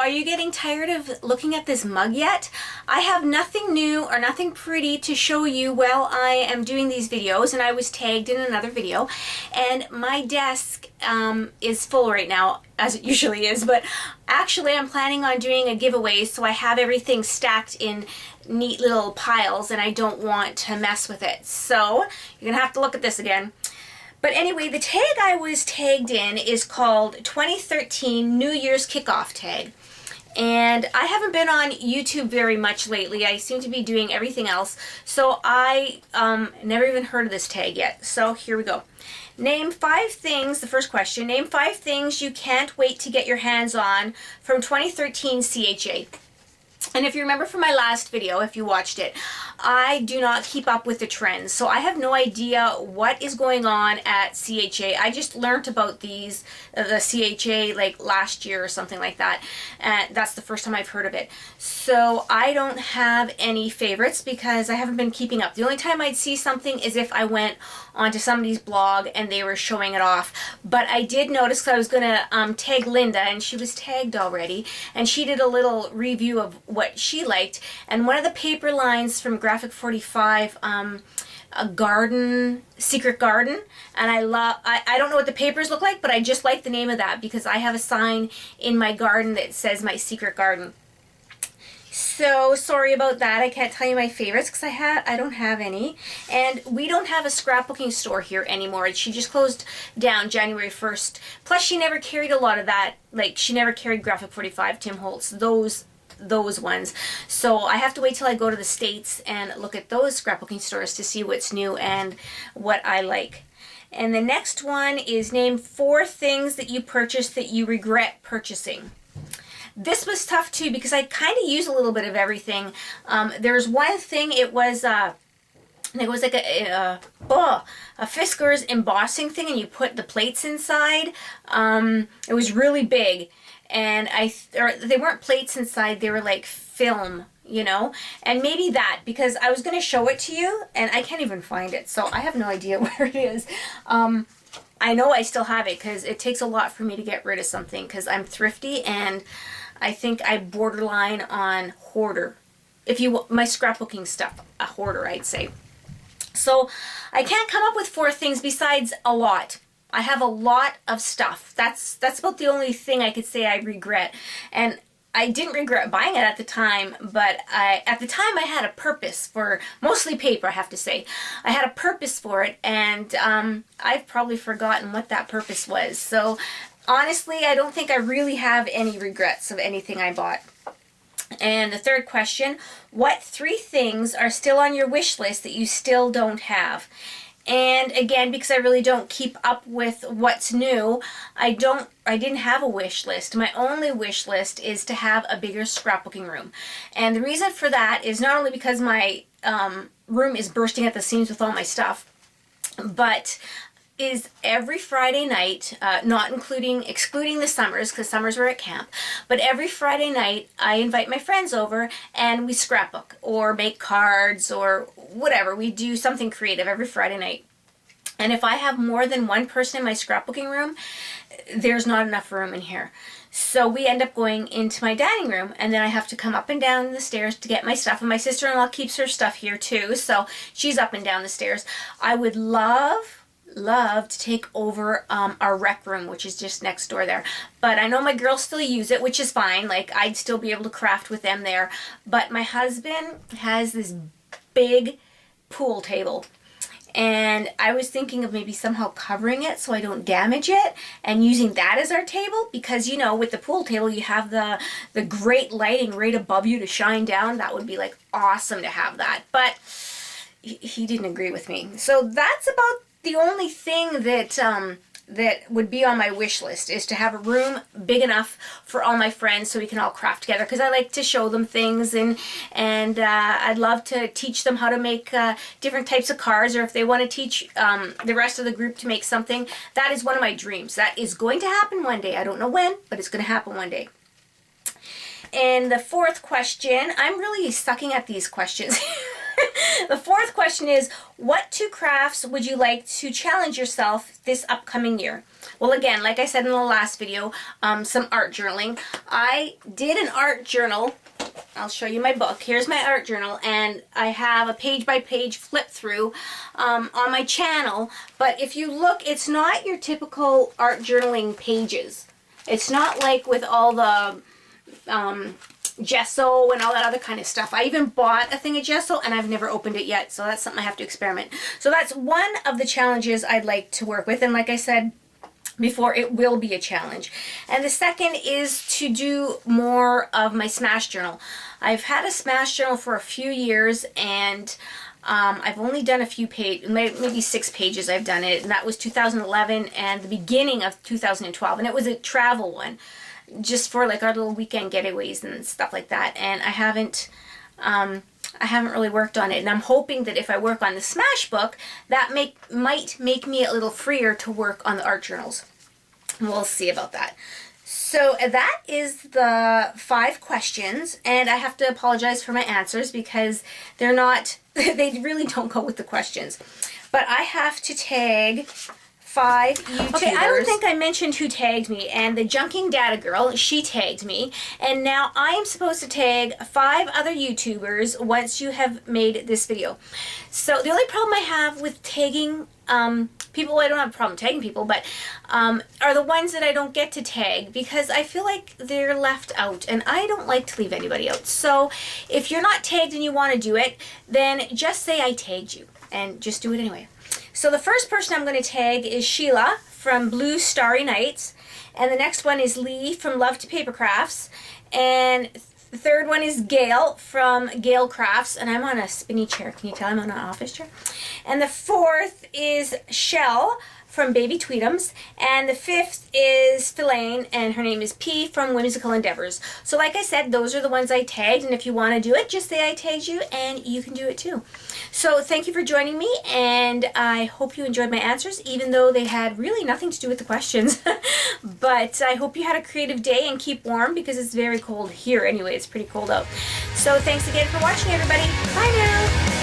are you getting tired of looking at this mug yet? I have nothing new or nothing pretty to show you while I am doing these videos, and I was tagged in another video, and my desk is full right now, as it usually is, but actually I'm planning on doing a giveaway, so I have everything stacked in neat little piles and I don't want to mess with it. So you're gonna have to look at this again. But anyway, the tag I was tagged in is called 2013 New Year's Kickoff Tag. And I haven't been on YouTube very much lately. I seem to be doing everything else. So I never even heard of this tag yet. So here we go. Name 5 things, the first question, name 5 things you can't wait to get your hands on from 2013 CHA. And if you remember from my last video, if you watched it, I do not keep up with the trends. So I have no idea what is going on at CHA. I just learned about these, the CHA, like last year or something like that. And that's the first time I've heard of it. So I don't have any favorites because I haven't been keeping up. The only time I'd see something is if I went onto somebody's blog and they were showing it off. But I did notice, because I was going to tag Linda, and she was tagged already, and she did a little review of what she liked. And one of the paper lines from Graphic 45, a garden, secret garden, and I don't know what the papers look like, but I just like the name of that because I have a sign in my garden that says my secret garden. So sorry about that. I can't tell you my favorites because I don't have any. And we don't have a scrapbooking store here anymore. She just closed down January 1st. Plus she never carried a lot of that. Like, she never carried Graphic 45, Tim Holtz, those ones. So I have to wait till I go to the States and look at those scrapbooking stores to see what's new and what I like. And the next one is name 4 things that you purchased that you regret purchasing. This was tough too because I kind of use a little bit of everything. There's one thing, it was like a Fiskars embossing thing, and you put the plates inside. It was really big, and they weren't plates inside, they were like film, you know, and maybe that, because I was going to show it to you and I can't even find it, so I have no idea where it is. I know I still have it because it takes a lot for me to get rid of something because I'm thrifty, and I think I borderline on hoarder. My scrapbooking stuff, a hoarder, I'd say. So I can't come up with 4 things besides a lot. I have a lot of stuff. That's about the only thing I could say I regret. And I didn't regret buying it at the time, but at the time I had a purpose for, mostly paper I have to say. I had a purpose for it, and I've probably forgotten what that purpose was. So honestly, I don't think I really have any regrets of anything I bought. And the third question, what 3 things are still on your wish list that you still don't have? And again, because I really don't keep up with what's new, I didn't have a wish list. My only wish list is to have a bigger scrapbooking room. And the reason for that is not only because my room is bursting at the seams with all my stuff, but is every Friday night, excluding the summers, because summers were at camp, but every Friday night I invite my friends over and we scrapbook or make cards or whatever. We do something creative every Friday night. And if I have more than one person in my scrapbooking room, there's not enough room in here. So we end up going into my dining room, and then I have to come up and down the stairs to get my stuff. And my sister-in-law keeps her stuff here too, so she's up and down the stairs. I would love to take over our rec room, which is just next door there, but I know my girls still use it, which is fine. Like, I'd still be able to craft with them there. But my husband has this big pool table, and I was thinking of maybe somehow covering it so I don't damage it and using that as our table, because, you know, with the pool table you have the great lighting right above you to shine down. That would be like awesome to have that, but he didn't agree with me. So that's about the only thing that would be on my wish list, is to have a room big enough for all my friends so we can all craft together, because I like to show them things, and I'd love to teach them how to make different types of cards, or if they want to teach the rest of the group to make something. That is one of my dreams. That is going to happen one day. I don't know when, but it's going to happen one day. And the 4th question, I'm really sucking at these questions. The fourth question is, what 2 crafts would you like to challenge yourself this upcoming year? Well, again, like I said in the last video, some art journaling. I did an art journal. I'll show you my book. Here's my art journal, and I have a page-by-page flip through on my channel. But if you look, it's not your typical art journaling pages. It's not like with all the gesso and all that other kind of stuff. I even bought a thing of gesso and I've never opened it yet, so that's something I have to experiment. So that's one of the challenges I'd like to work with, and like I said before, it will be a challenge. And the second is to do more of my Smash Journal. I've had a Smash Journal for a few years, and I've only done a few pages, maybe 6 pages I've done it, and that was 2011 and the beginning of 2012, and it was a travel one, just for like our little weekend getaways and stuff like that. And I haven't really worked on it, and I'm hoping that if I work on the Smash book, that might make me a little freer to work on the art journals. We'll see about that. So that is the 5 questions, and I have to apologize for my answers because they're not, they really don't go with the questions. But I have to tag 5 YouTubers. Okay, I don't think I mentioned who tagged me, and the Junking Data Girl, she tagged me, and now I am supposed to tag 5 other YouTubers once you have made this video. So the only problem I have with tagging people, I don't have a problem tagging people, but are the ones that I don't get to tag, because I feel like they're left out, and I don't like to leave anybody out. So if you're not tagged and you want to do it, then just say I tagged you, and just do it anyway. So the first person I'm going to tag is Sheila from Blue Starry Nights, and the next one is Lee from Love to Paper Crafts, and the third one is Gail from Gail Crafts, and I'm on a spinny chair. Can you tell I'm on an office chair? And the fourth is Shell from Baby Tweetums, and the fifth is Philaine, and her name is P from Whimsical Endeavors. So like I said, those are the ones I tagged, and if you want to do it, just say I tagged you, and you can do it too. So thank you for joining me, and I hope you enjoyed my answers, even though they had really nothing to do with the questions. But I hope you had a creative day, and keep warm, because it's very cold here anyway. It's pretty cold out. So thanks again for watching, everybody. Bye now.